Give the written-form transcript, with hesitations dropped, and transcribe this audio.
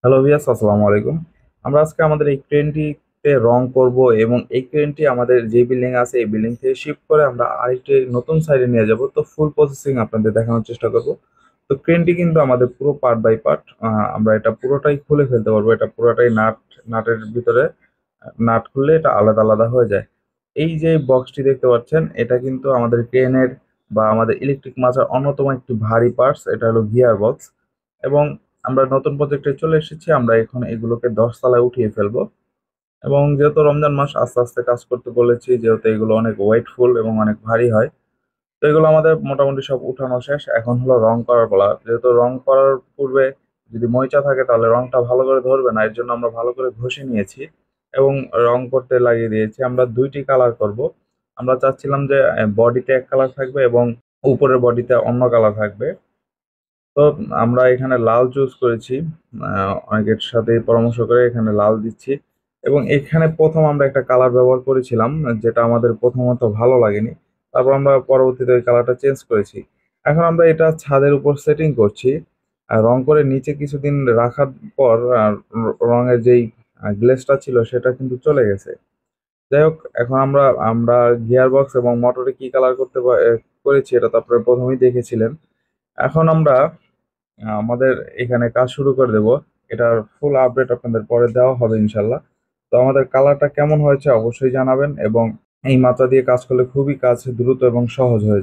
Hello ভিয়াস, আসসালামু আলাইকুম। আমরা আজকে আমাদের এই ক্রেনটিতে রং করব এবং এই ক্রেনটি আমাদের যে বিল্ডিং আছে এই বিল্ডিং থেকে শিফট করে আমরা আরেকটি নতুন সাইডে নিয়ে যাব। তো ফুল প্রসেসিং আপনাদের দেখানোর চেষ্টা করব। তো ক্রেনটি কিন্তু আমাদের পুরো পার্ট বাই পার্ট আমরা এটা পুরোটাই খুলে ফেলতে পারবো। এটা পুরোটাই নাটের ভিতরে নাট খুললে এটা আলাদা আলাদা হয়ে যায়। এই যে বক্সটি দেখতে পাচ্ছেন এটা কিন্তু আমাদের ক্রেনের বা আমাদের ইলেকট্রিক মাচার অন্যতম একটি ভারী পার্টস। এটা হলো গিয়ার বক্স এবং আমরা নতুন প্রজেক্টে চলে এসেছি। আমরা এখন এগুলোকে 10 তলায় উঠিয়ে ফেলবো এবং যেহেতু রমজান মাস আস্তে আস্তে কাজ করতে বলেছি, যেহেতু এগুলো অনেক ওয়েটফুল এবং অনেক ভারী হয়। তো এগুলো আমাদের মোটামুটি সব উঠানো শেষ। এখন হলো রং করার পালা। যেহেতু রং করার পূর্বে যদি ময়চা থাকে তাহলে রংটা ভালো করে ধরবে না, এর জন্য আমরা ভালো করে ঘষে নিয়েছি এবং রং করতে লাগিয়ে দিয়েছি। আমরা দুইটি কালার করব। আমরা চাচ্ছিলাম যে বডিতে এক কালার থাকবে এবং উপরের বডিতে অন্য কালার থাকবে। তো আমরা এখানে লাল চুজ করেছি। অনেকের সাথে পরামর্শ করে এখানে লাল দিচ্ছি এবং এখানে প্রথম আমরা একটা কালার ব্যবহার করেছিলাম, যেটা আমাদের প্রথমত ভালো লাগেনি। তারপর আমরা পরবর্তীতে ওই কালারটা চেঞ্জ করেছি। এখন আমরা এটা ছাদের উপর সেটিং করছি। আর রং করে নিচে কিছুদিন রাখার পর রঙের যেই গ্লেজটা ছিল সেটা কিন্তু চলে গেছে। যাই হোক, এখন আমরা আমরা গিয়ার বক্স এবং মোটরে কি কালার করেছি এটা তো আপনারা প্রথমেই দেখেছিলেন। এখন আমরা আমাদের এখানে কাজ শুরু করে দেব। এটার ফুল আপডেট আপনাদের পরে দেওয়া হবে ইনশাল্লাহ। তো আমাদের কালারটা কেমন হয়েছে অবশ্যই জানাবেন এবং এই মাত্রা দিয়ে কাজ করলে খুবই কাজ দ্রুত এবং সহজ হয়ে